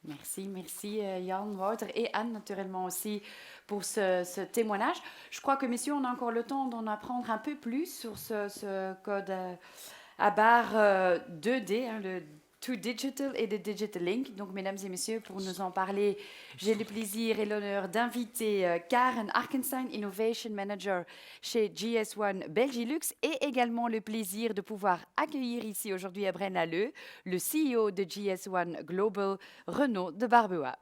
Merci Yann, Wouter et Anne naturellement aussi pour ce témoignage. Je crois que messieurs, on a encore le temps d'en apprendre un peu plus sur ce code à barre 2D, le To Digital et le Digital Link. Donc mesdames et messieurs, pour nous en parler, j'ai le plaisir et l'honneur d'inviter Karen Arkesteyn, Innovation Manager chez GS1 Belgilux, et également le plaisir de pouvoir accueillir ici aujourd'hui à Braine-l'Alleud le CEO de GS1 Global, Renaud de Barbuat.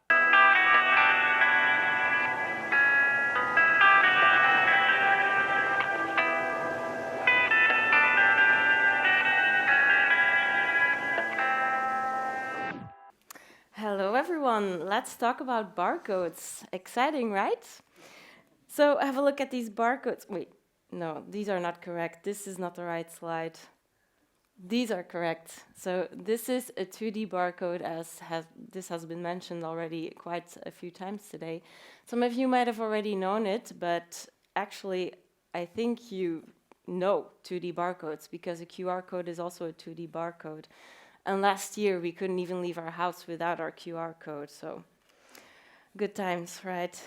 Hello everyone, let's talk about barcodes. Exciting, right? So have a look at these barcodes. Wait, no, these are not correct. This is not the right slide. These are correct. So this is a 2D barcode, as this has been mentioned already quite a few times today. Some of you might have already known it, but actually I think you know 2D barcodes because a QR code is also a 2D barcode. And last year, we couldn't even leave our house without our QR code, so good times, right?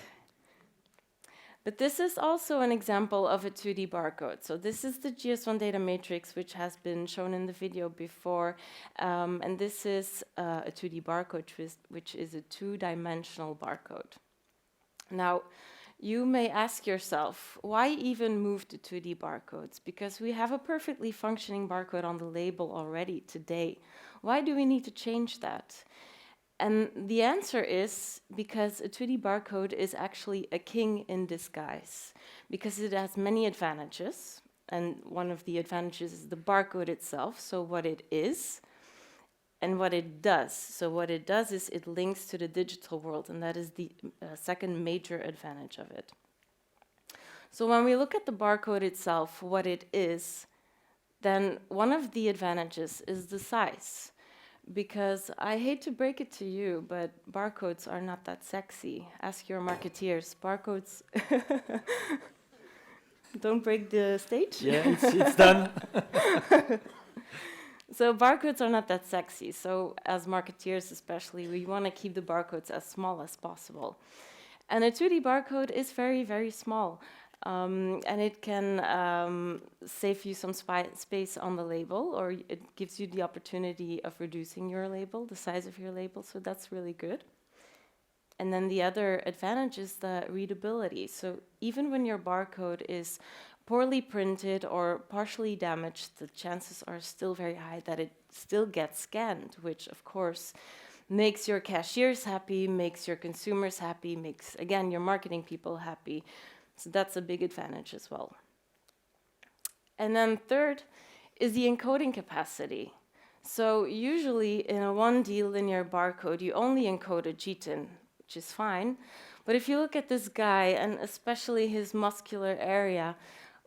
But this is also an example of a 2D barcode. So this is the GS1 data matrix, which has been shown in the video before. And this is a 2D barcode, which is a two-dimensional barcode. Now, you may ask yourself, why even move to 2D barcodes? Because we have a perfectly functioning barcode on the label already today. Why do we need to change that? And the answer is because a 2D barcode is actually a king in disguise, because it has many advantages. And one of the advantages is the barcode itself, so what it is, and what it does. So what it does is it links to the digital world, and that is the second major advantage of it. So when we look at the barcode itself, what it is, then one of the advantages is the size. Because I hate to break it to you, but barcodes are not that sexy. Ask your marketeers. Barcodes... Don't break the stage? Yeah, it's done. So barcodes are not that sexy. So as marketeers especially, we want to keep the barcodes as small as possible. And a 2D barcode is very, very small. And it can save you some space on the label, or it gives you the opportunity of reducing your label, the size of your label, so that's really good. And then the other advantage is the readability. So even when your barcode is poorly printed or partially damaged, the chances are still very high that it still gets scanned, which of course makes your cashiers happy, makes your consumers happy, makes, again, your marketing people happy. So that's a big advantage as well. And then third is the encoding capacity. So usually in a one-D linear barcode, you only encode a GTIN, which is fine. But if you look at this guy, and especially his muscular area,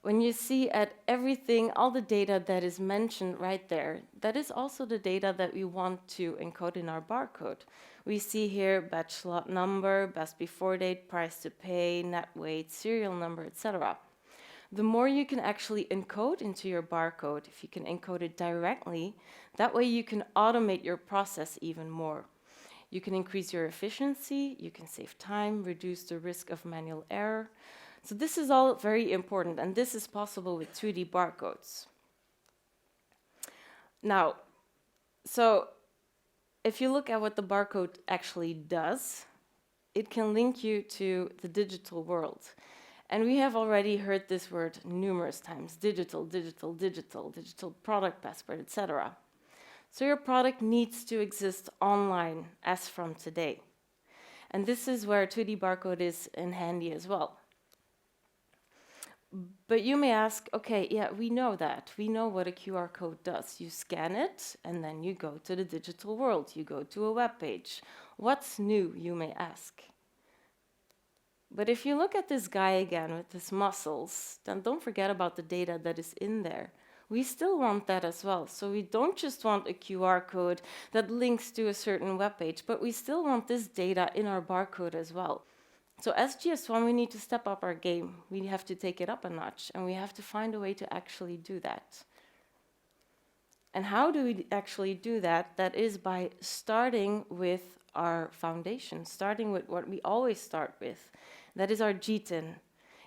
when you see at everything, all the data that is mentioned right there, that is also the data that we want to encode in our barcode. We see here batch lot number, best before date, price to pay, net weight, serial number, etc. The more you can actually encode into your barcode, if you can encode it directly, that way you can automate your process even more. You can increase your efficiency, you can save time, reduce the risk of manual error. So this is all very important, and this is possible with 2D barcodes. Now, so if you look at what the barcode actually does, it can link you to the digital world. And we have already heard this word numerous times: digital, digital, digital, digital product passport, etc. So your product needs to exist online as from today. And this is where 2D barcode is in handy as well. But you may ask, okay, yeah, we know that. We know what a QR code does. You scan it, and then you go to the digital world. You go to a web page. What's new, you may ask? But if you look at this guy again with his muscles, then don't forget about the data that is in there. We still want that as well. So we don't just want a QR code that links to a certain web page, but we still want this data in our barcode as well. So as GS1, we need to step up our game. We have to take it up a notch, and we have to find a way to actually do that. And how do we actually do that? That is by starting with our foundation, starting with what we always start with. That is our GTIN.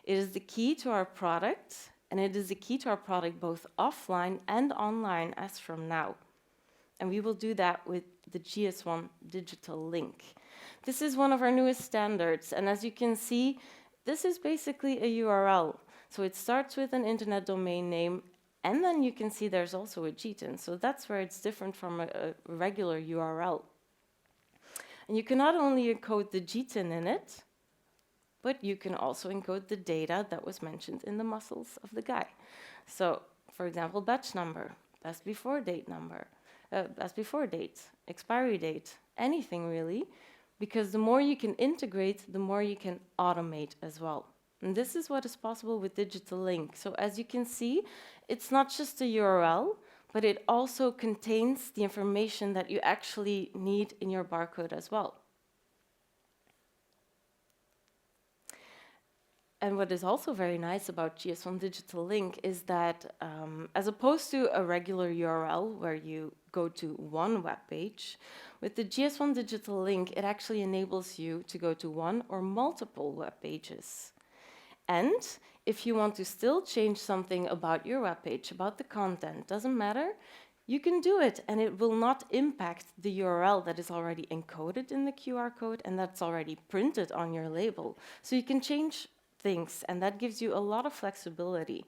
It is the key to our product, and it is the key to our product both offline and online as from now. And we will do that with the GS1 Digital link. This is one of our newest standards, and as you can see, this is basically a URL. So it starts with an internet domain name, and then you can see there's also a GTIN. So that's where it's different from a regular URL. And you can not only encode the GTIN in it, but you can also encode the data that was mentioned in the muscles of the guy. So, for example, batch number, best before date number, best before date, expiry date, anything really, because the more you can integrate, the more you can automate as well. And this is what is possible with Digital Link. So as you can see, it's not just a URL, but it also contains the information that you actually need in your barcode as well. And what is also very nice about GS1 Digital Link is that as opposed to a regular URL where you go to one web page, with the GS1 Digital Link, it actually enables you to go to one or multiple web pages. And if you want to still change something about your web page, about the content, doesn't matter, you can do it, and it will not impact the URL that is already encoded in the QR code and that's already printed on your label. So you can change things, and that gives you a lot of flexibility.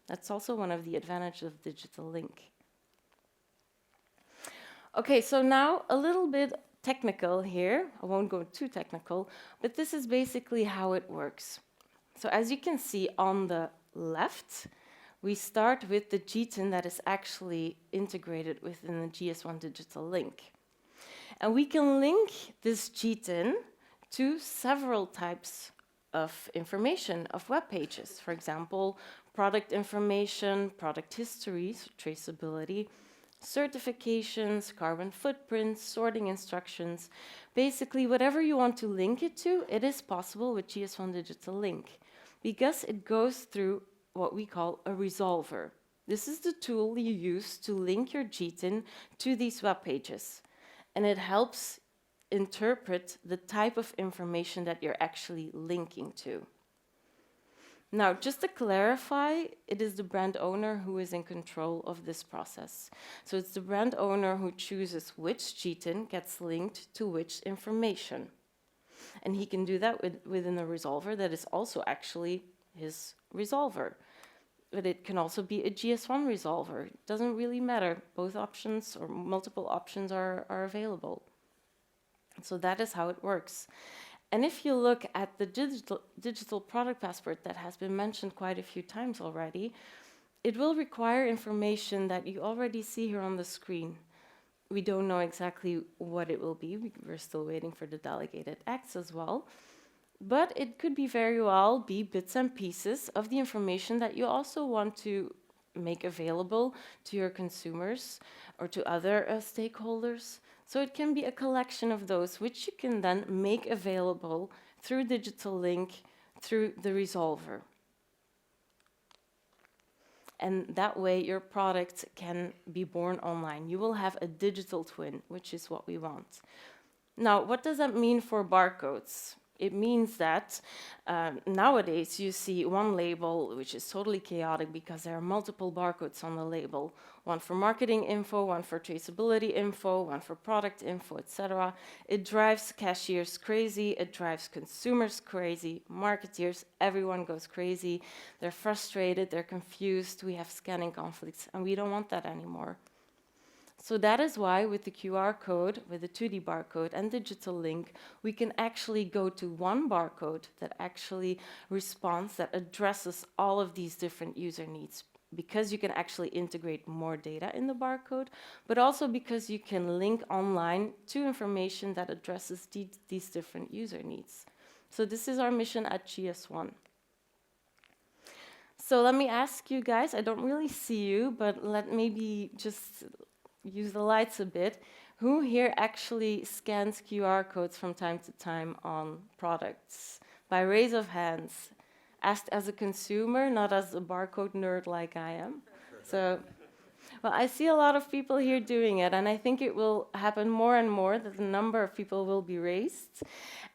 That's also one of the advantages of Digital Link. Okay, so now a little bit technical here. I won't go too technical, but this is basically how it works. So as you can see on the left, we start with the GTIN that is actually integrated within the GS1 Digital Link. And we can link this GTIN to several types of information of web pages. For example, product information, product histories, traceability, certifications, carbon footprints, sorting instructions. Basically, whatever you want to link it to, it is possible with GS1 Digital Link because it goes through what we call a resolver. This is the tool you use to link your GTIN to these web pages, and it helps interpret the type of information that you're actually linking to. Now, just to clarify, it is the brand owner who is in control of this process. So it's the brand owner who chooses which GTIN gets linked to which information. And he can do that within a resolver that is also actually his resolver. But it can also be a GS1 resolver. It doesn't really matter. Both options or multiple options are available. So that is how it works. And if you look at the digital product passport that has been mentioned quite a few times already, it will require information that you already see here on the screen. We don't know exactly what it will be. We're still waiting for the delegated acts as well. But it could be very well be bits and pieces of the information that you also want to make available to your consumers or to other stakeholders. So it can be a collection of those which you can then make available through Digital Link, through the resolver. And that way your product can be born online. You will have a digital twin, which is what we want. Now, what does that mean for barcodes? It means that nowadays you see one label which is totally chaotic because there are multiple barcodes on the label. One for marketing info, one for traceability info, one for product info, etc. It drives cashiers crazy, it drives consumers crazy, marketeers, everyone goes crazy. They're frustrated, they're confused, we have scanning conflicts, and we don't want that anymore. So that is why with the QR code, with the 2D barcode and Digital Link, we can actually go to one barcode that actually responds, that addresses all of these different user needs, because you can actually integrate more data in the barcode, but also because you can link online to information that addresses these different user needs. So this is our mission at GS1. So let me ask you guys, I don't really see you, but let maybe just use the lights a bit. Who here actually scans QR codes from time to time on products? By raise of hands. Asked as a consumer, not as a barcode nerd like I am. So Well, I see a lot of people here doing it, and I think it will happen more and more that the number of people will be raised.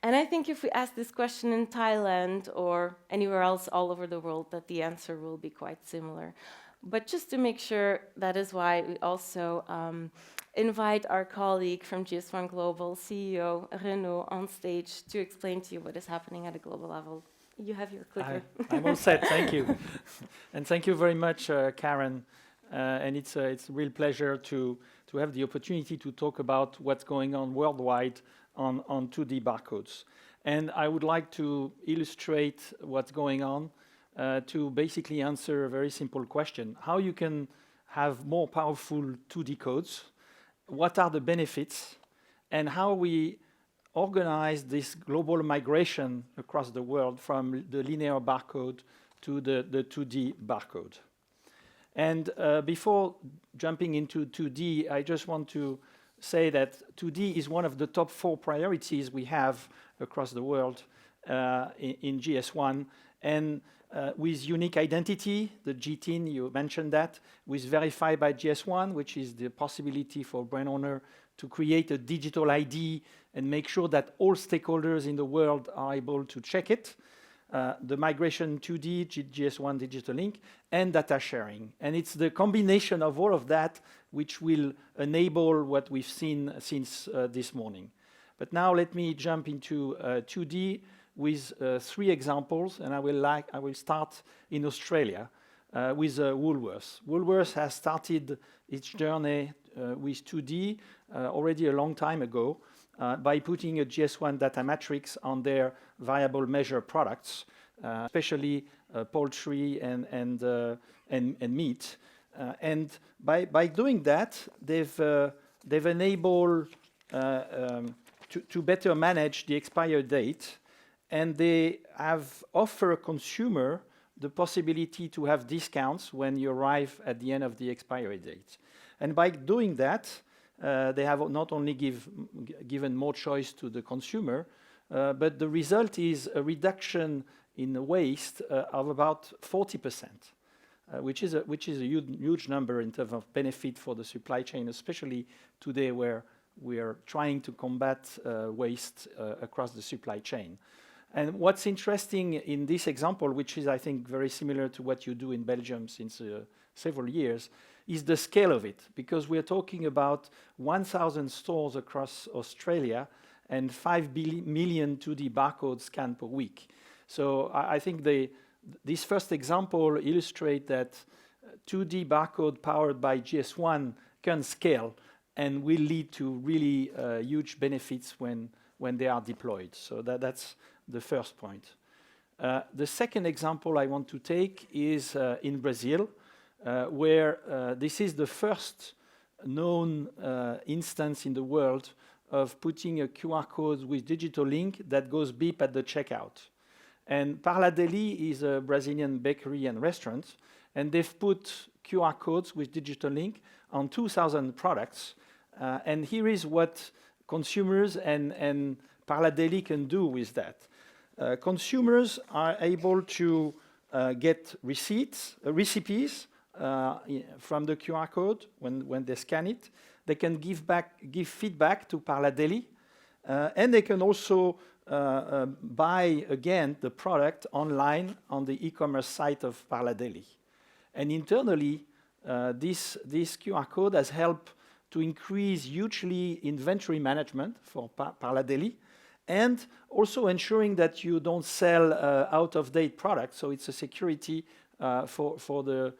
And I think if we ask this question in Thailand or anywhere else all over the world, that the answer will be quite similar. But just to make sure, that is why we also invite our colleague from GS1 Global, CEO Renaud, on stage to explain to you what is happening at a global level. You have your clicker. I'm all set, thank you. And thank you very much, Karen. And it's a real pleasure to have the opportunity to talk about what's going on worldwide on 2D barcodes. And I would like to illustrate what's going on to basically answer a very simple question. How you can have more powerful 2D codes, what are the benefits, and how we organize this global migration across the world from the linear barcode to the 2D barcode. And before jumping into 2D, I just want to say that 2D is one of the top 4 priorities we have across the world in GS1. And with unique identity, the GTIN, you mentioned that, with Verify by GS1, which is the possibility for brand owner to create a digital ID and make sure that all stakeholders in the world are able to check it. The migration 2D, GS1 Digital Link, and data sharing. And it's the combination of all of that which will enable what we've seen since this morning. But now let me jump into 2D with 3 examples, and I will start in Australia with Woolworths. Woolworths has started its journey with 2D already a long time ago by putting a GS1 data matrix on their variable measure products, especially poultry and meat. And by doing that, they've enabled to better manage the expiry date, and they have offered a consumer the possibility to have discounts when you arrive at the end of the expiry date. And by doing that, they have not only given more choice to the consumer, but the result is a reduction in waste of about 40%, which is a huge number in terms of benefit for the supply chain, especially today where we are trying to combat waste across the supply chain. And what's interesting in this example, which is, I think, very similar to what you do in Belgium since several years, is the scale of it, because we're talking about 1,000 stores across Australia and 5 million 2D barcodes scanned per week. So I think this first example illustrates that 2D barcode powered by GS1 can scale and will lead to really huge benefits when they are deployed. So that's the first point. The second example I want to take is in Brazil, where this is the first known instance in the world of putting a QR code with digital link that goes beep at the checkout. And Parla Deli is a Brazilian bakery and restaurant, and they've put QR codes with digital link on 2,000 products. And here is what consumers and Parla Deli can do with that. Consumers are able to get recipes from the QR code when they scan it. They can give feedback to Parla Deli, and they can also buy again the product online on the e-commerce site of Parla Deli. And internally, this QR code has helped to increase hugely inventory management for Parla Deli, and also ensuring that you don't sell out-of-date products. So it's a security for the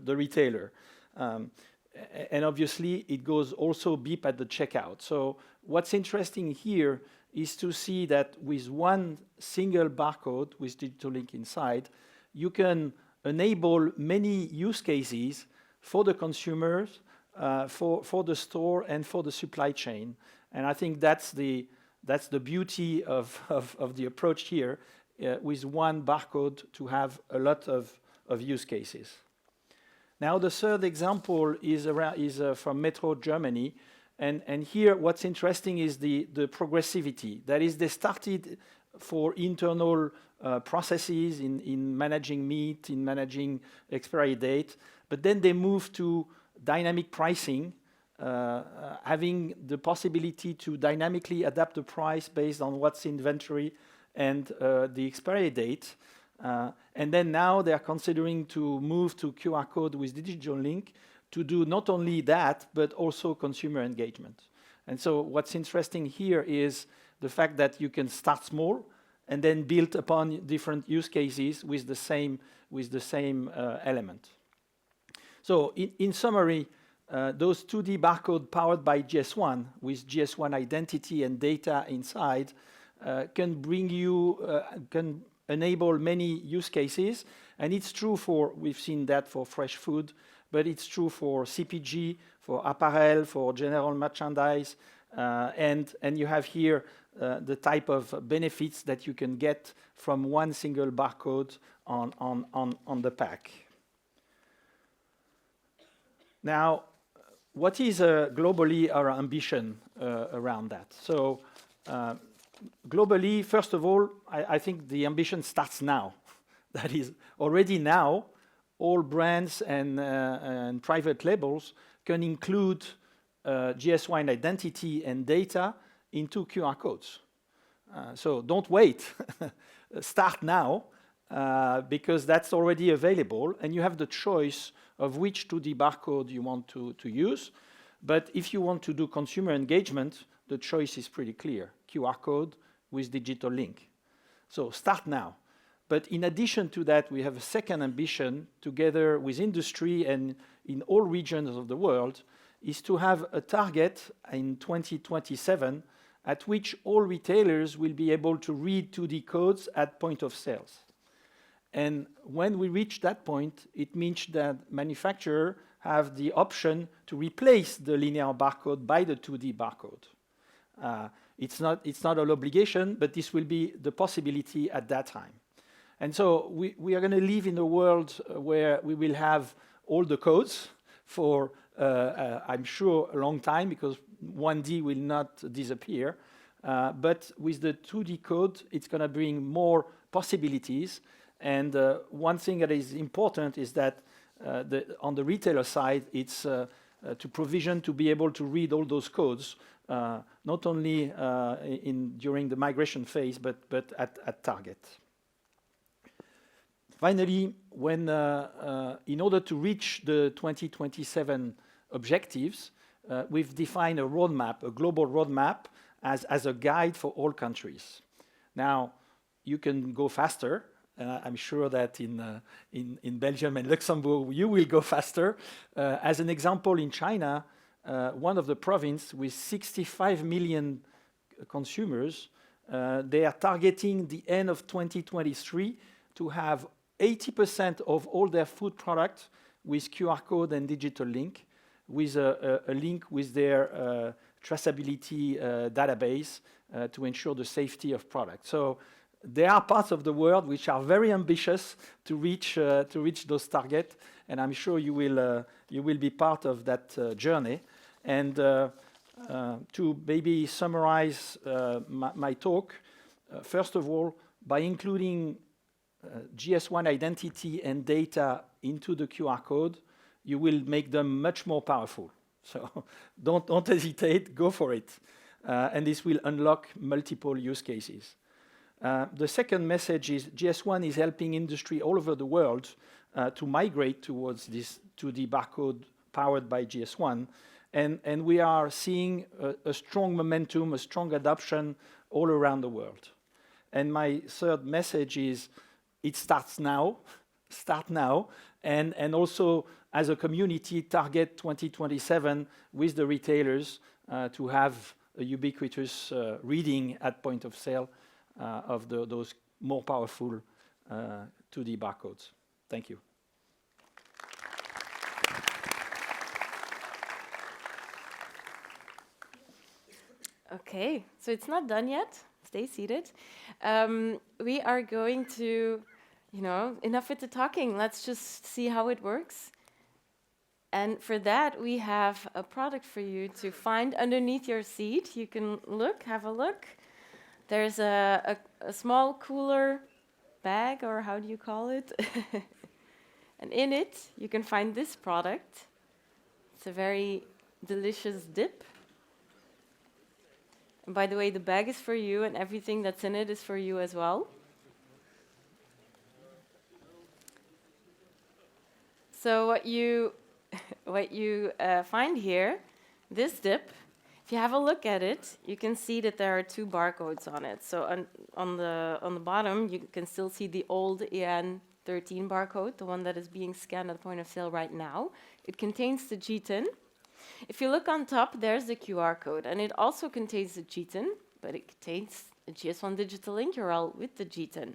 retailer. And obviously, it goes also beep at the checkout. So what's interesting here is to see that with one single barcode with digital link inside, you can enable many use cases for the consumers, for the store, and for the supply chain. And I think that's the beauty of the approach here, with one barcode to have a lot of use cases. Now the third example is from Metro Germany, and here what's interesting is the progressivity. That is, they started for internal processes in managing meat, in managing expiry date, But then they moved to dynamic pricing, having the possibility to dynamically adapt the price based on what's inventory and the expiry date. And then now they are considering to move to QR code with digital link to do not only that, but also consumer engagement. And so what's interesting here is the fact that you can start small and then build upon different use cases with the same element. So in summary, those 2D barcode powered by GS1 with GS1 identity and data inside can enable many use cases. And it's true we've seen that for fresh food, but it's true for CPG, for apparel, for general merchandise. And you have here the type of benefits that you can get from one single barcode on the pack. Now, what is globally our ambition around that? So globally, first of all, I think the ambition starts now. That is, already now, all brands and private labels can include GS1 identity and data into QR codes. So don't wait. Start now, because that's already available, and you have the choice of which 2D barcode you want to use. But if you want to do consumer engagement, the choice is pretty clear: QR code with digital link. So start now. But in addition to that, we have a second ambition, together with industry and in all regions of the world, is to have a target in 2027 at which all retailers will be able to read 2D codes at point of sales. And when we reach that point, it means that manufacturers have the option to replace the linear barcode by the 2D barcode. It's not an obligation, but this will be the possibility at that time. And so we are going to live in a world where we will have all the codes for, I'm sure, a long time, because 1D will not disappear. But with the 2D code, it's going to bring more possibilities. And one thing that is important is that on the retailer side, it's to provision to be able to read all those codes, not only during the migration phase, but at target. Finally, in order to reach the 2027 objectives, we've defined a roadmap, a global roadmap, as a guide for all countries. Now, you can go faster. I'm sure that in Belgium and Luxembourg, you will go faster. As an example, in China, one of the provinces with 65 million consumers, they are targeting the end of 2023 to have 80% of all their food products with QR code and digital link, with a link with their traceability database to ensure the safety of products. So there are parts of the world which are very ambitious to reach those targets, and I'm sure you will be part of that journey. And to maybe summarize my talk, first of all, by including GS1 identity and data into the QR code, you will make them much more powerful. So don't hesitate, go for it. And this will unlock multiple use cases. The second message is GS1 is helping industry all over the world to migrate towards this 2D barcode powered by GS1. And we are seeing a strong momentum, a strong adoption all around the world. And my third message is it starts now, start now, and also as a community target 2027 with the retailers to have a ubiquitous reading at point of sale of those more powerful 2D barcodes. Thank you. Okay, so it's not done yet. Stay seated. We are going to, enough with the talking. Let's just see how it works. And for that, we have a product for you to find underneath your seat. You can have a look. There's a small cooler bag, or how do you call it? And in it, you can find this product. It's a very delicious dip. And by the way, the bag is for you, and everything that's in it is for you as well. So what you find here, this dip, if you have a look at it, you can see that there are 2 barcodes on it. So on the bottom, you can still see the old EN13 barcode, the one that is being scanned at the point of sale right now. It contains the GTIN. If you look on top, there's the QR code, and it also contains the GTIN, but it contains a GS1 Digital link URL with the GTIN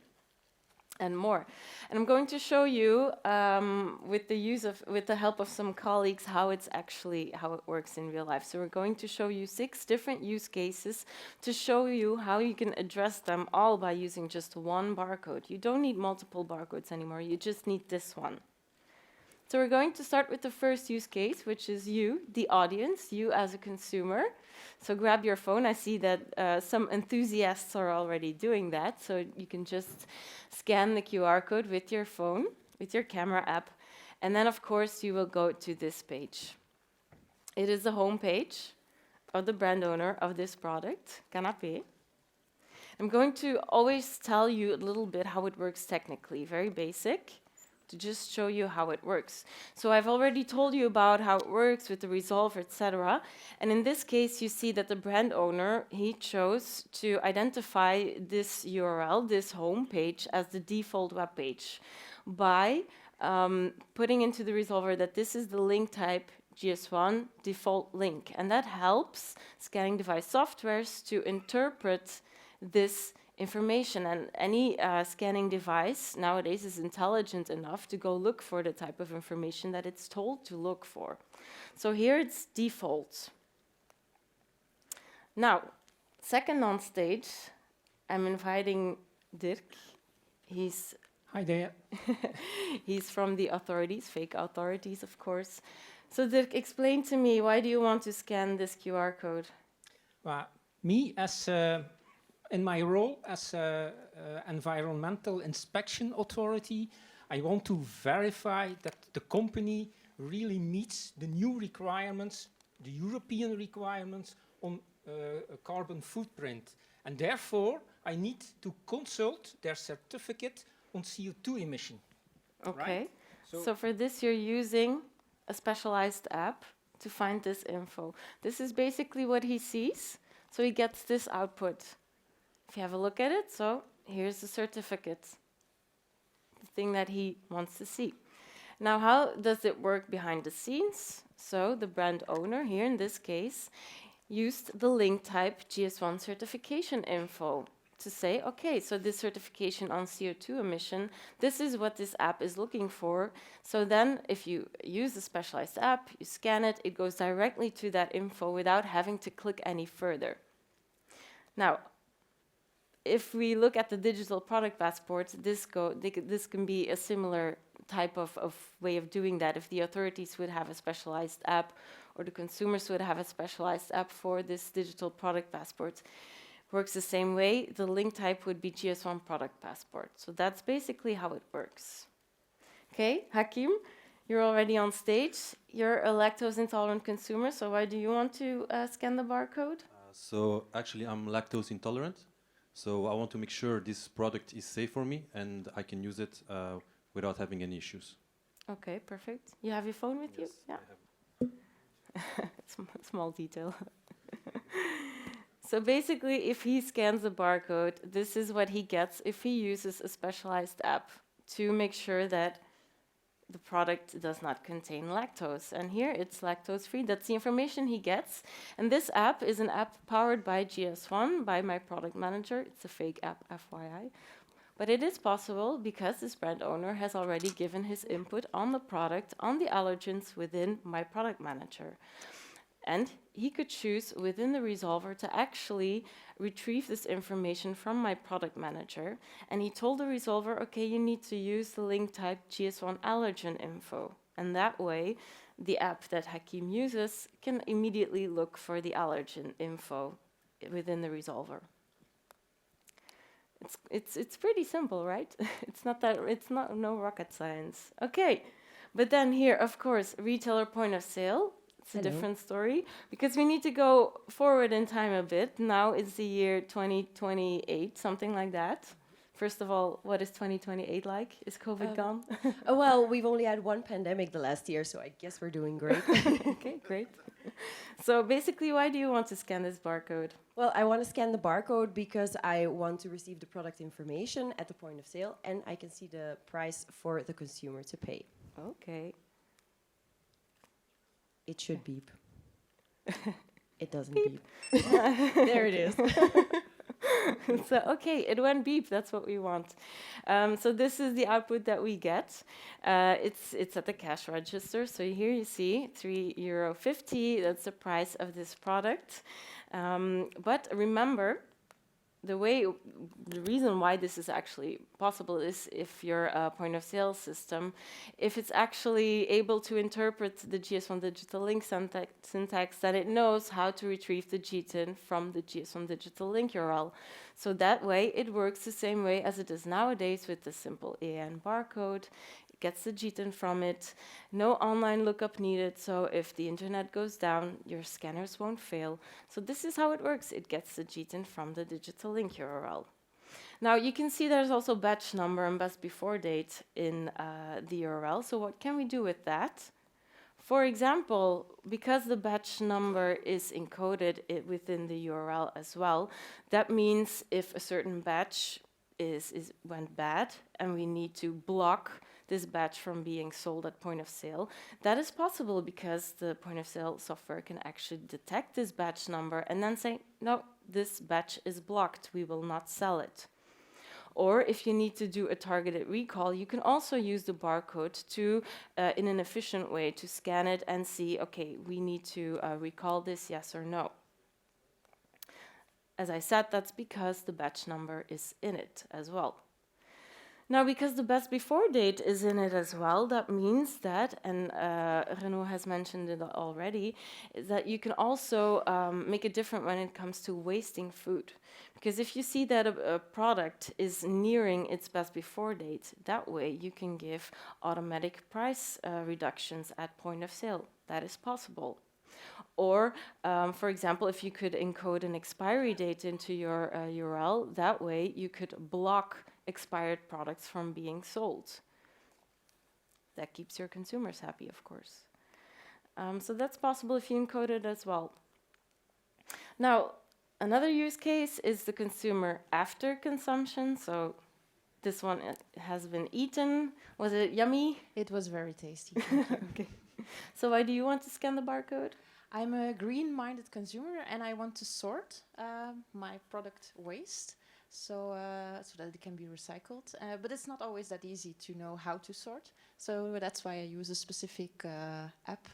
and more. And I'm going to show you with the help of some colleagues how it works in real life. So we're going to show you 6 different use cases to show you how you can address them all by using just one barcode. You don't need multiple barcodes anymore, you just need this one. So we're going to start with the first use case, which is you, the audience, you as a consumer. So grab your phone. I see that some enthusiasts are already doing that. So you can just scan the QR code with your phone, with your camera app. And then, of course, you will go to this page. It is the home page of the brand owner of this product, Canapé. I'm going to always tell you a little bit how it works technically, very basic, to just show you how it works. So I've already told you about how it works with the resolver, etc. And in this case, you see that the brand owner, he chose to identify this URL, this home page, as the default web page by putting into the resolver that this is the link type GS1 default link. And that helps scanning device softwares to interpret this information, and any scanning device nowadays is intelligent enough to go look for the type of information that it's told to look for. So here it's default. Now, second on stage, I'm inviting Dirk. Hi there. He's from the authorities, fake authorities, of course. So Dirk, explain to me, why do you want to scan this QR code? Well, me as in my role as environmental inspection authority, I want to verify that the company really meets the new requirements, the European requirements on a carbon footprint. And therefore, I need to consult their certificate on CO2 emission. Okay. Right? So for this, you're using a specialized app to find this info. This is basically what he sees. So he gets this output. If you have a look at it, so here's the certificate, the thing that he wants to see. Now, how does it work behind the scenes? So the brand owner here, in this case, used the link type GS1 certification info to say, okay, so this certification on CO2 emission, this is what this app is looking for. So then if you use the specialized app, you scan it, it goes directly to that info without having to click any further. Now, if we look at the digital product passport, this can be a similar type of way of doing that. If the authorities would have a specialized app, or the consumers would have a specialized app for this digital product passport, works the same way. The link type would be GS1 product passport. So that's basically how it works. Okay, Hakim, you're already on stage. You're a lactose intolerant consumer, so why do you want to scan the barcode? So actually, I'm lactose intolerant. So I want to make sure this product is safe for me and I can use it without having any issues. Okay, perfect. You have your phone with you? Yeah. Small detail. So basically, if he scans the barcode, this is what he gets if he uses a specialized app to make sure that the product does not contain lactose. And here it's lactose-free. That's the information he gets. And this app is an app powered by GS1, by my product manager. It's a fake app, FYI. But it is possible because this brand owner has already given his input on the product, on the allergens within my product manager. And he could choose within the resolver to actually retrieve this information from my product manager. And he told the resolver, okay, you need to use the link type GS1 allergen info. And that way, the app that Hakim uses can immediately look for the allergen info within the resolver. It's pretty simple, right? It's not no rocket science. Okay, but then here, of course, retailer point of sale. It's a different story because we need to go forward in time a bit. Now it's the year 2028, something like that. First of all, what is 2028 like? Is COVID gone? Oh, well, we've only had one pandemic the last year, so I guess we're doing great. Okay, great. So basically, why do you want to scan this barcode? Well, I want to scan the barcode because I want to receive the product information at the point of sale, and I can see the price for the consumer to pay. Okay. It should beep. It doesn't beep. There it is. So, okay, it went beep. That's what we want. So this is the output that we get. It's at the cash register. So here you see €3.50. That's the price of this product. But remember, the reason why this is actually possible is if your point of sale system, if it's actually able to interpret the GS1 Digital link syntax, then it knows how to retrieve the GTIN from the GS1 Digital link URL. So that way it works the same way as it is nowadays with the simple EAN barcode. Gets the GTIN from it, no online lookup needed, so if the internet goes down, your scanners won't fail. So this is how it works. It gets the GTIN from the digital link URL. Now you can see there's also batch number and best before date in the URL, so what can we do with that? For example, because the batch number is encoded within the URL as well, that means if a certain batch went bad and we need to block this batch from being sold at point of sale. That is possible because the point of sale software can actually detect this batch number and then say, no, this batch is blocked, we will not sell it. Or if you need to do a targeted recall, you can also use the barcode to, in an efficient way, to scan it and see, okay, we need to recall this, yes or no. As I said, that's because the batch number is in it as well. Now, because the best before date is in it as well, that means that, and Renaud has mentioned it already, is that you can also make it different when it comes to wasting food. Because if you see that a product is nearing its best before date, that way you can give automatic price reductions at point of sale. That is possible. Or, for example, if you could encode an expiry date into your URL, that way you could block expired products from being sold. That keeps your consumers happy, of course. So that's possible if you encode it as well. Now, another use case is the consumer after consumption. So this one has been eaten. Was it yummy? It was very tasty. Okay. So why do you want to scan the barcode? I'm a green-minded consumer and I want to sort my product waste so that it can be recycled. But it's not always that easy to know how to sort. So that's why I use a specific app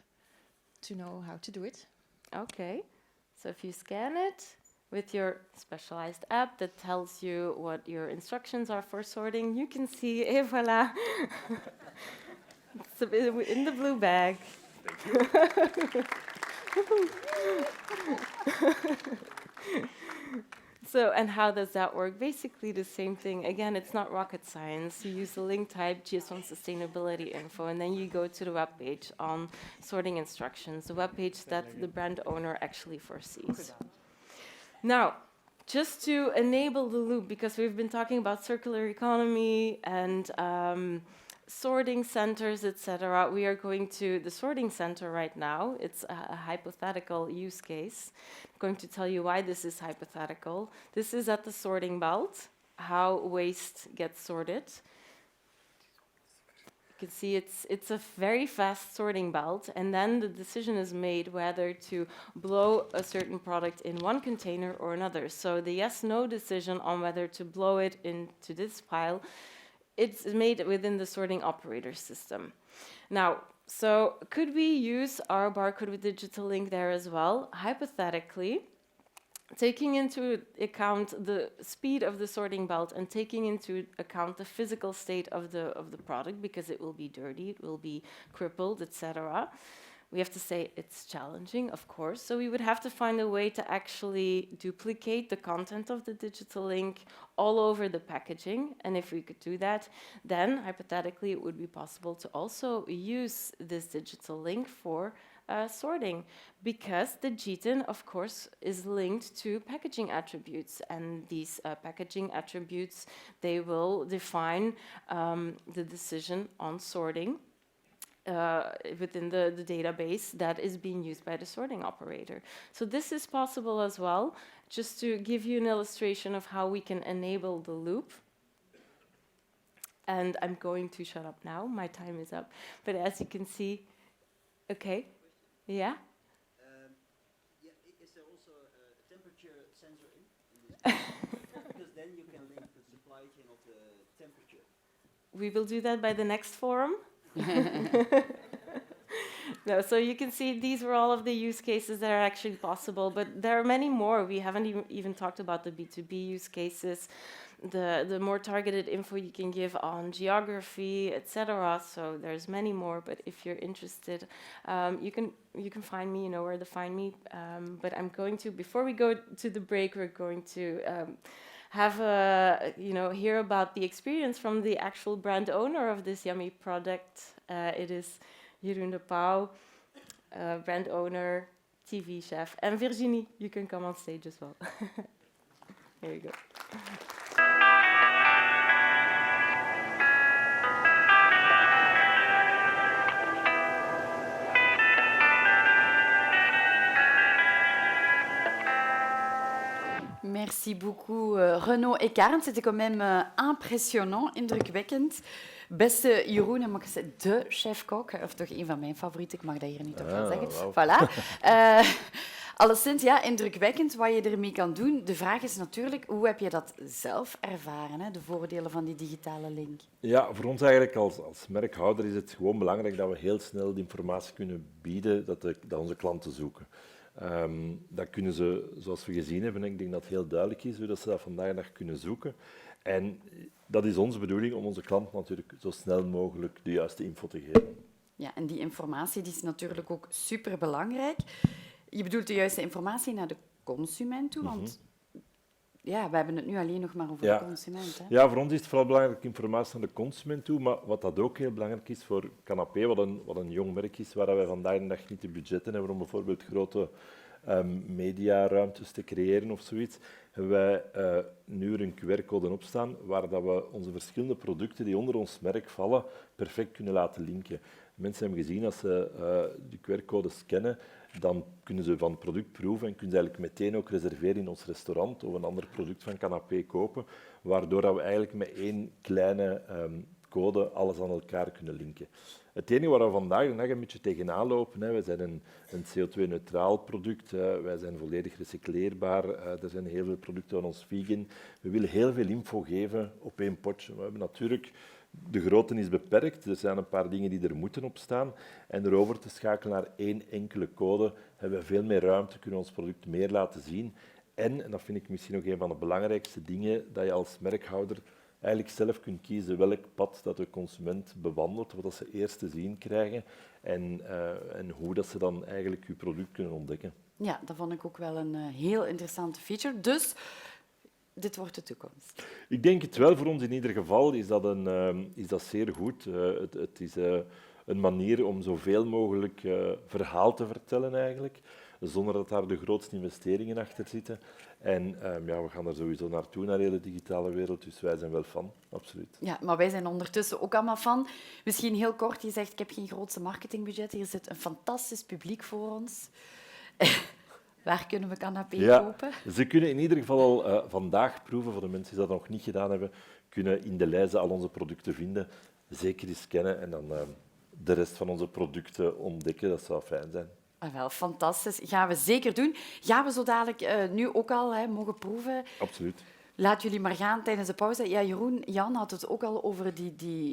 to know how to do it. Okay. So if you scan it with your specialized app that tells you what your instructions are for sorting, you can see, et voilà. It's in the blue bag. Thank you. So, and how does that work? Basically the same thing. Again, it's not rocket science. You use the link type GS1 sustainability info, and then you go to the web page on sorting instructions, the web page that the brand owner actually foresees. Now, just to enable the loop, because we've been talking about circular economy and sorting centers, etc. We are going to the sorting center right now. It's a hypothetical use case. I'm going to tell you why this is hypothetical. This is at the sorting belt, how waste gets sorted. You can see it's a very fast sorting belt, and then the decision is made whether to blow a certain product in one container or another. So the yes-no decision on whether to blow it into this pile, it's made within the sorting operator system. Now, so could we use our barcode with digital link there as well? Hypothetically, taking into account the speed of the sorting belt and taking into account the physical state of the product, because it will be dirty, it will be crippled, etc. we have to say it's challenging, of course. So we would have to find a way to actually duplicate the content of the digital link all over the packaging. And if we could do that, then hypothetically it would be possible to also use this digital link for sorting, because the GTIN, of course, is linked to packaging attributes, and these packaging attributes, they will define the decision on sorting within the database that is being used by the sorting operator. So this is possible as well, just to give you an illustration of how we can enable the loop. And I'm going to shut up now, my time is up. But as you can see, okay, yeah? Is there also a temperature sensor in this? Because then you can link the supply chain of the temperature. We will do that by the next forum. No, so you can see these were all of the use cases that are actually possible, but there are many more. We haven't even talked about the B2B use cases, the more targeted info you can give on geography, etc. So there's many more, but if you're interested, you can find me, you know where to find me. But I'm going to, before we go to the break, we're going to have hear about the experience from the actual brand owner of this yummy product. It is Jeroen de Pauw, brand owner, TV chef, and Virginie, you can come on stage as well. Here you go. Merci beaucoup Renaud et Karen. C'était quand même impressionnant, indrukwekkend. Beste Jeroen, en mag ik zeggen, de chef-kok, of toch een van mijn favorieten, ik mag dat hier niet op wel zeggen. Wow. Voilà. Alleszins, ja, indrukwekkend wat je ermee kan doen. De vraag is natuurlijk, hoe heb je dat zelf ervaren, hè? De voordelen van die digitale link? Ja, voor ons eigenlijk als merkhouder is het gewoon belangrijk dat we heel snel de informatie kunnen bieden dat onze klanten zoeken. Dat kunnen ze, zoals we gezien hebben, ik denk dat het heel duidelijk is hoe dat ze dat vandaag de dag kunnen zoeken. En dat is onze bedoeling om onze klant natuurlijk zo snel mogelijk de juiste info te geven. Ja, en die informatie die is natuurlijk ook superbelangrijk. Je bedoelt de juiste informatie naar de consument toe, want ja, we hebben het nu alleen nog maar over de consument. Hè? Ja, voor ons is het vooral belangrijk informatie naar de consument toe, maar wat dat ook heel belangrijk is voor Canapé, wat een jong merk is, waar wij vandaag de dag niet de budgetten hebben om bijvoorbeeld grote mediaruimtes te creëren of zoiets, hebben wij nu er een QR-code op staan waar dat we onze verschillende producten die onder ons merk vallen perfect kunnen laten linken. Mensen hebben gezien, als ze de QR-code scannen, dan kunnen ze van het product proeven en kunnen ze eigenlijk meteen ook reserveren in ons restaurant of een ander product van Canapé kopen, waardoor dat we eigenlijk met één kleine code alles aan elkaar kunnen linken. Het enige waar we vandaag de dag een beetje tegenaan lopen, wij zijn een CO2-neutraal product, wij zijn volledig recycleerbaar, er zijn heel veel producten van ons vegan. We willen heel veel info geven op één potje. We hebben natuurlijk... De grootte is beperkt, er zijn een paar dingen die er moeten op staan. En erover te schakelen naar één enkele code, hebben we veel meer ruimte, kunnen we ons product meer laten zien. En dat vind ik misschien nog een van de belangrijkste dingen, dat je als merkhouder eigenlijk zelf kunt kiezen welk pad dat de consument bewandelt, wat ze eerst te zien krijgen en hoe dat ze dan eigenlijk je product kunnen ontdekken. Ja, dat vond ik ook wel een heel interessante feature. Dus... dit wordt de toekomst. Ik denk het wel. Voor ons in ieder geval is dat zeer goed. Het is een manier om zoveel mogelijk verhaal te vertellen eigenlijk, zonder dat daar de grootste investeringen achter zitten. En we gaan er sowieso naartoe, naar de hele digitale wereld, dus wij zijn wel fan, absoluut. Ja, maar wij zijn ondertussen ook allemaal fan. Misschien heel kort, je zegt, ik heb geen grootste marketingbudget, hier zit een fantastisch publiek voor ons. Waar kunnen we Canapé kopen? Ze kunnen in ieder geval al vandaag proeven, voor de mensen die dat nog niet gedaan hebben, kunnen in de lijst al onze producten vinden. Zeker eens scannen en dan de rest van onze producten ontdekken. Dat zou fijn zijn. Ah, wel, fantastisch. Gaan we zeker doen. Gaan we zo dadelijk nu ook al mogen proeven? Absoluut. Laat jullie maar gaan tijdens de pauze. Ja, Jeroen, Jan had het ook al over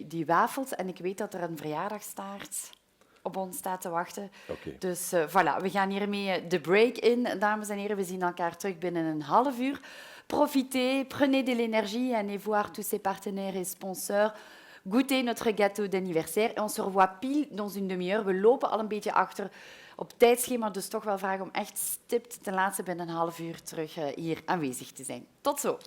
die wafels. En ik weet dat er een verjaardagstaart op ons staat te wachten. Okay. Dus voilà, we gaan hiermee de break in. Dames en heren, we zien elkaar terug binnen een half uur. Profitez, prenez de l'énergie en allez voir tous ces partenaires et sponsors goûter notre gâteau d'anniversaire. Et on se revoit pile dans une demi-heure. We lopen al een beetje achter op tijdschema, dus toch wel vragen om echt stipt ten laatste binnen een half uur terug hier aanwezig te zijn. Tot zo.